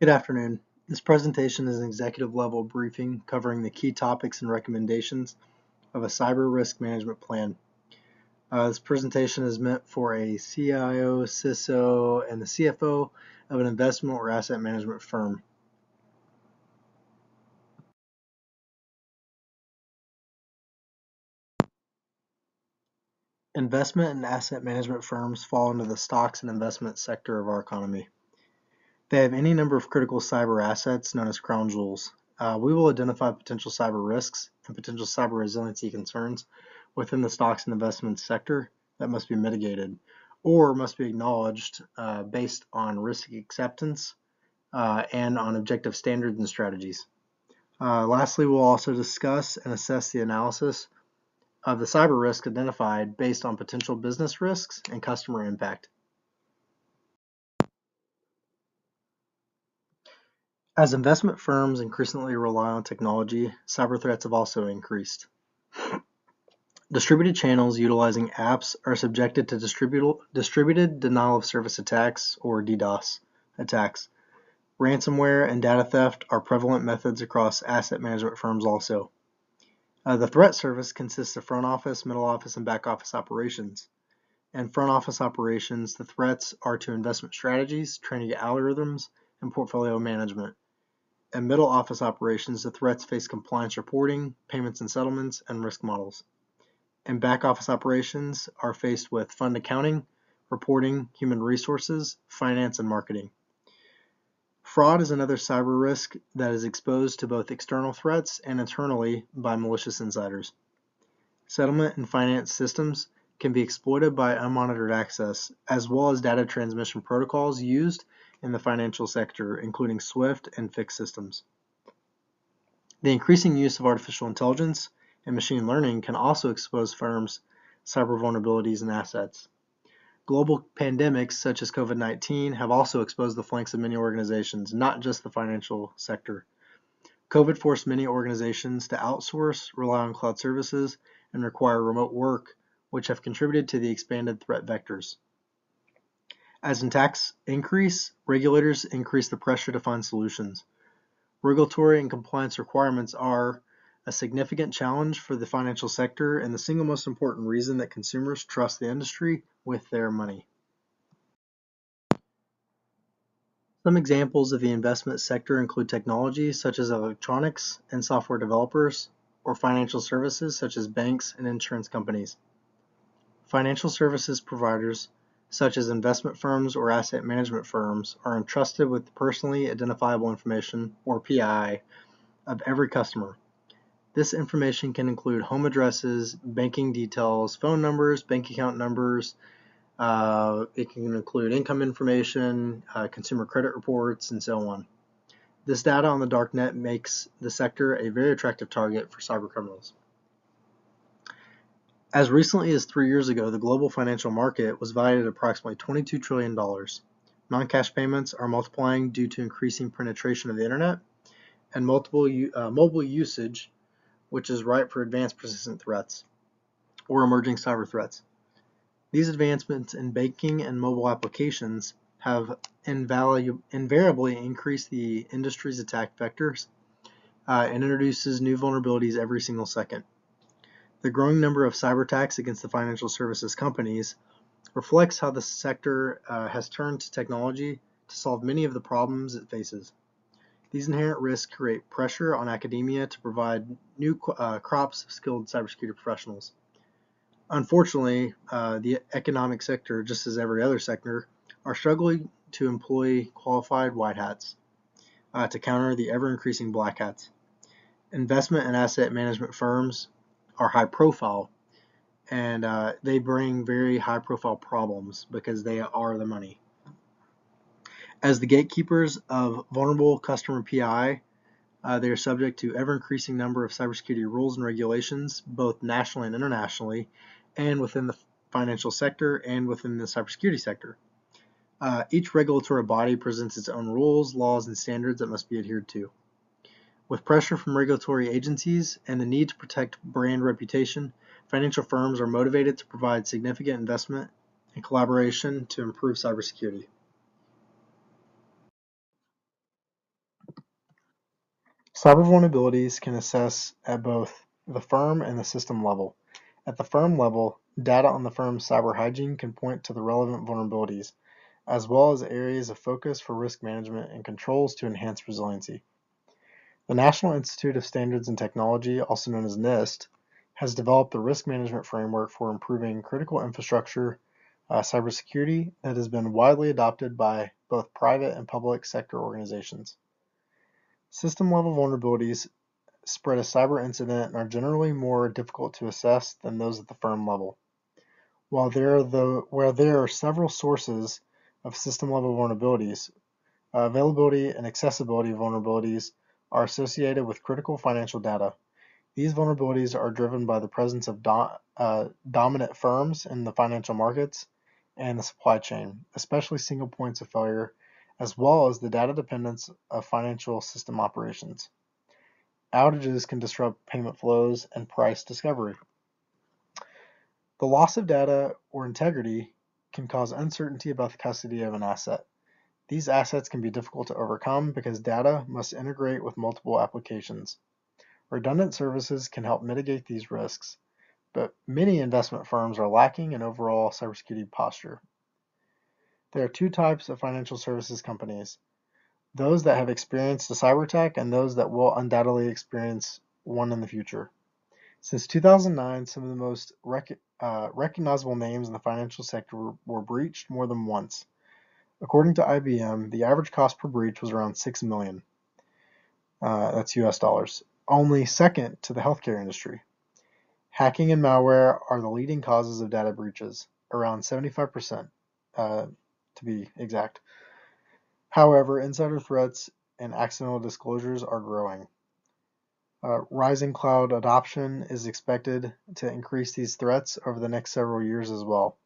Good afternoon. This presentation is an executive level briefing covering the key topics and recommendations of a cyber risk management plan. This presentation is meant for a CIO, CISO, and the CFO of an investment or asset management firm. Investment and asset management firms fall into the stocks and investment sector of our economy. They have any number of critical cyber assets known as crown jewels. We will identify potential cyber risks and potential cyber resiliency concerns within the stocks and investments sector that must be mitigated or must be acknowledged based on risk acceptance and on objective standards and strategies. Lastly, we'll also discuss and assess the analysis of the cyber risk identified based on potential business risks and customer impact. As investment firms increasingly rely on technology, cyber threats have also increased. Distributed channels utilizing apps are subjected to distributed denial of service attacks, or DDoS attacks. Ransomware and data theft are prevalent methods across asset management firms also. The threat service consists of front office, middle office, and back office operations. In front office operations, the threats are to investment strategies, training algorithms, and portfolio management. In middle office operations, the threats face compliance reporting, payments and settlements, and risk models. And back office operations are faced with fund accounting, reporting, human resources, finance, and marketing. Fraud is another cyber risk that is exposed to both external threats and internally by malicious insiders. Settlement and finance systems can be exploited by unmonitored access, as well as data transmission protocols used in the financial sector, including SWIFT and FIX systems. The increasing use of artificial intelligence and machine learning can also expose firms' cyber vulnerabilities and assets. Global pandemics such as COVID-19 have also exposed the flanks of many organizations, not just the financial sector. COVID forced many organizations to outsource, rely on cloud services, and require remote work, which have contributed to the expanded threat vectors. As attacks increase, regulators increase the pressure to find solutions. Regulatory and compliance requirements are a significant challenge for the financial sector and the single most important reason that consumers trust the industry with their money. Some examples of the investment sector include technology such as electronics and software developers, or financial services such as banks and insurance companies. Financial services providers such as investment firms or asset management firms are entrusted with personally identifiable information, or PII, of every customer. This information can include home addresses, banking details, phone numbers, bank account numbers. It can include income information, consumer credit reports, and so on. This data on the darknet makes the sector a very attractive target for cyber criminals. As recently as 3 years ago, the global financial market was valued at approximately $22 trillion. Non-cash payments are multiplying due to increasing penetration of the internet and mobile usage, which is ripe for advanced persistent threats or emerging cyber threats. These advancements in banking and mobile applications have invariably increased the industry's attack vectors and introduces new vulnerabilities every single second. The growing number of cyber attacks against the financial services companies reflects how the sector has turned to technology to solve many of the problems it faces. These inherent risks create pressure on academia to provide new crops of skilled cybersecurity professionals. Unfortunately, the economic sector, just as every other sector, are struggling to employ qualified white hats to counter the ever-increasing black hats. Investment and asset management firms are high profile, and they bring very high profile problems because they are the money. As the gatekeepers of vulnerable customer PI, they are subject to ever-increasing number of cybersecurity rules and regulations, both nationally and internationally, and within the financial sector and within the cybersecurity sector. Each regulatory body presents its own rules, laws, and standards that must be adhered to. With pressure from regulatory agencies and the need to protect brand reputation, financial firms are motivated to provide significant investment and collaboration to improve cybersecurity. Cyber vulnerabilities can assess at both the firm and the system level. At the firm level, data on the firm's cyber hygiene can point to the relevant vulnerabilities, as well as areas of focus for risk management and controls to enhance resiliency. The National Institute of Standards and Technology, also known as NIST, has developed a risk management framework for improving critical infrastructure cybersecurity that has been widely adopted by both private and public sector organizations. System-level vulnerabilities spread a cyber incident and are generally more difficult to assess than those at the firm level. While there are several sources of system-level vulnerabilities, availability and accessibility vulnerabilities are associated with critical financial data. These vulnerabilities are driven by the presence of dominant firms in the financial markets and the supply chain, especially single points of failure, as well as the data dependence of financial system operations. Outages can disrupt payment flows and price discovery. The loss of data or integrity can cause uncertainty about the custody of an asset. These assets can be difficult to overcome because data must integrate with multiple applications. Redundant services can help mitigate these risks, but many investment firms are lacking in overall cybersecurity posture. There are two types of financial services companies: those that have experienced a cyber attack and those that will undoubtedly experience one in the future. Since 2009, some of the most recognizable names in the financial sector were breached more than once. According to IBM, the average cost per breach was around $6 million. That's US dollars. Only second to the healthcare industry. Hacking and malware are the leading causes of data breaches, around 75%, to be exact. However, insider threats and accidental disclosures are growing. Rising cloud adoption is expected to increase these threats over the next several years as well.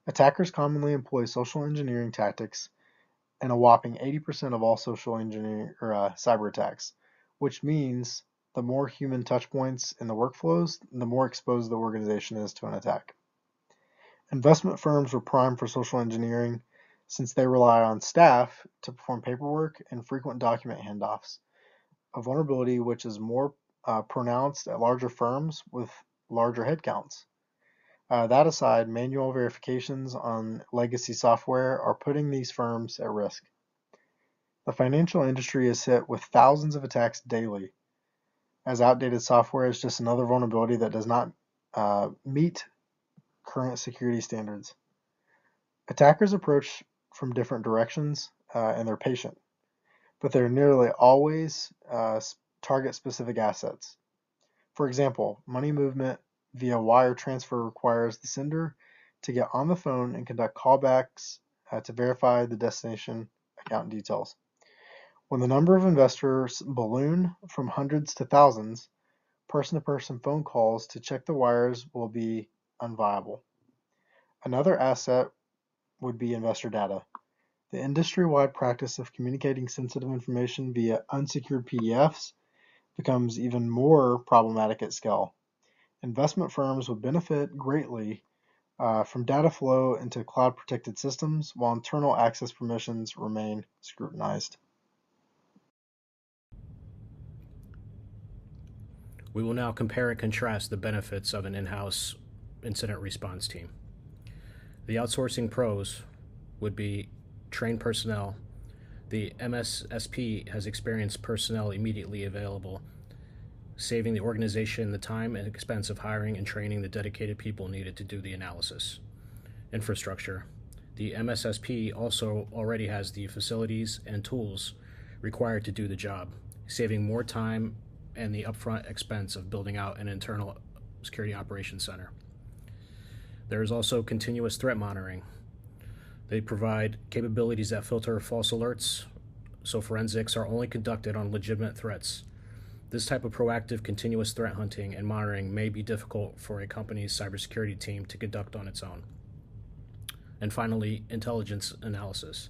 Attackers commonly employ social engineering tactics, and a whopping 80% of all social engineering cyber attacks, which means the more human touchpoints in the workflows, the more exposed the organization is to an attack. Investment firms are primed for social engineering since they rely on staff to perform paperwork and frequent document handoffs, a vulnerability which is more pronounced at larger firms with larger headcounts. That aside, manual verifications on legacy software are putting these firms at risk. The financial industry is hit with thousands of attacks daily, as outdated software is just another vulnerability that does not meet current security standards. Attackers approach from different directions and they're patient, but they're nearly always target specific assets. For example, money movement via wire transfer requires the sender to get on the phone and conduct callbacks to verify the destination account details. When the number of investors balloon from hundreds to thousands, person-to-person phone calls to check the wires will be unviable. Another asset would be investor data. The industry-wide practice of communicating sensitive information via unsecured PDFs becomes even more problematic at scale. Investment firms would benefit greatly from data flow into cloud-protected systems, while internal access permissions remain scrutinized. We will now compare and contrast the benefits of an in-house incident response team. The outsourcing pros would be trained personnel. The MSSP has experienced personnel immediately available, saving the organization the time and expense of hiring and training the dedicated people needed to do the analysis. Infrastructure. The MSSP also already has the facilities and tools required to do the job, saving more time and the upfront expense of building out an internal security operations center. There is also continuous threat monitoring. They provide capabilities that filter false alerts, so forensics are only conducted on legitimate threats. This type of proactive continuous threat hunting and monitoring may be difficult for a company's cybersecurity team to conduct on its own. And finally, intelligence analysis.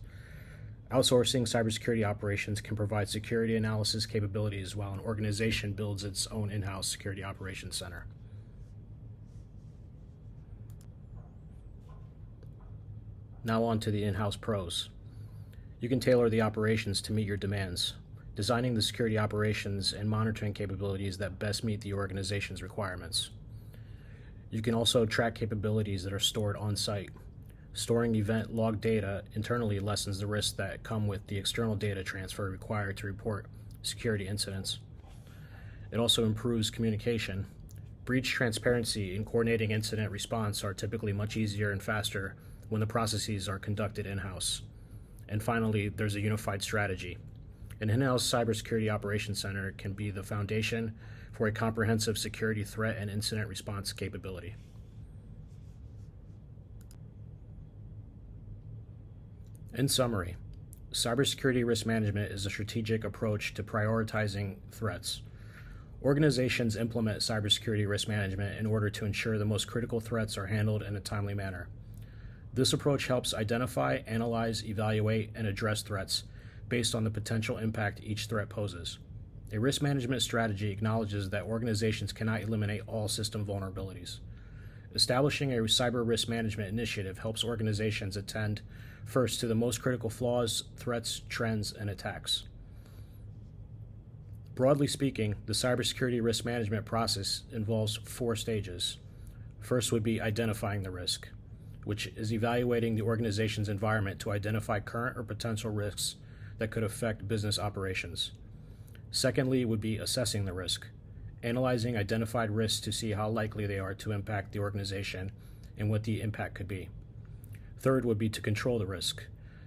Outsourcing cybersecurity operations can provide security analysis capabilities while an organization builds its own in-house security operations center. Now on to the in-house pros. You can tailor the operations to meet your demands. designing the security operations and monitoring capabilities that best meet the organization's requirements. You can also track capabilities that are stored on site. Storing event log data internally lessens the risks that come with the external data transfer required to report security incidents. It also improves communication. Breach transparency and coordinating incident response are typically much easier and faster when the processes are conducted in-house. And finally, there's a unified strategy. An in-house cybersecurity operations center can be the foundation for a comprehensive security threat and incident response capability. In summary, cybersecurity risk management is a strategic approach to prioritizing threats. Organizations implement cybersecurity risk management in order to ensure the most critical threats are handled in a timely manner. This approach helps identify, analyze, evaluate, and address threats based on the potential impact each threat poses. A risk management strategy acknowledges that organizations cannot eliminate all system vulnerabilities. Establishing a cyber risk management initiative helps organizations attend first to the most critical flaws, threats, trends, and attacks. Broadly speaking, the cybersecurity risk management process involves 4 stages. First would be identifying the risk, which is evaluating the organization's environment to identify current or potential risks that could affect business operations. Secondly would be assessing the risk, analyzing identified risks to see how likely they are to impact the organization and what the impact could be. Third would be to control the risk,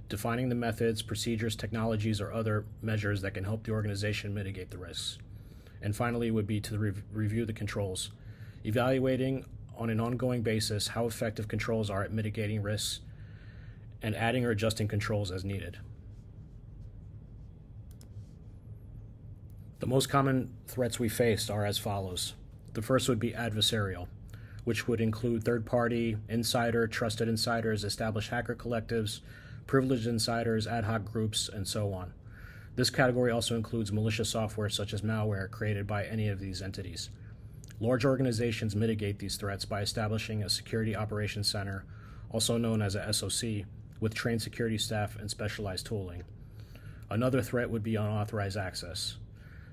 defining the methods, procedures, technologies, or other measures that can help the organization mitigate the risks. And finally would be to review the controls, evaluating on an ongoing basis how effective controls are at mitigating risks and adding or adjusting controls as needed. The most common threats we face are as follows. The first would be adversarial, which would include third-party, insider, trusted insiders, established hacker collectives, privileged insiders, ad hoc groups, and so on. This category also includes malicious software such as malware created by any of these entities. Large organizations mitigate these threats by establishing a security operations center, also known as a SOC, with trained security staff and specialized tooling. Another threat would be unauthorized access.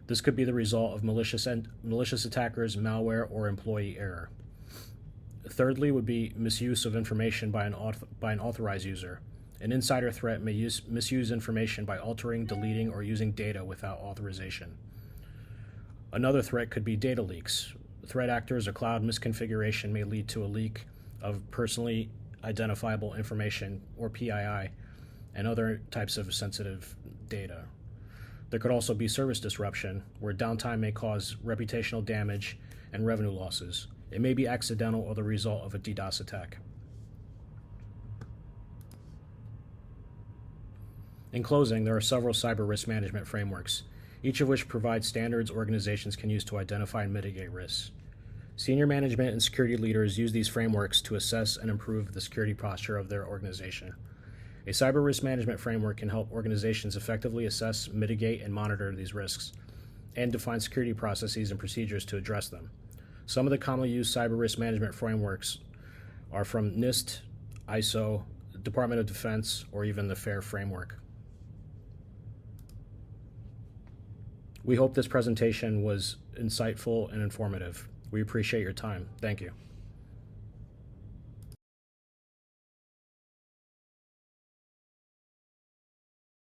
This could be the result of malicious attackers, malware, or employee error. Thirdly would be misuse of information by an authorized user. An insider threat may misuse information by altering, deleting, or using data without authorization. Another threat could be data leaks. Threat actors or cloud misconfiguration may lead to a leak of personally identifiable information, or PII, and other types of sensitive data. There could also be service disruption, where downtime may cause reputational damage and revenue losses. It may be accidental or the result of a DDoS attack. In closing, there are several cyber risk management frameworks, each of which provides standards organizations can use to identify and mitigate risks. Senior management and security leaders use these frameworks to assess and improve the security posture of their organization. A cyber risk management framework can help organizations effectively assess, mitigate, and monitor these risks, and define security processes and procedures to address them. Some of the commonly used cyber risk management frameworks are from NIST, ISO, Department of Defense, or even the FAIR framework. We hope this presentation was insightful and informative. We appreciate your time. Thank you.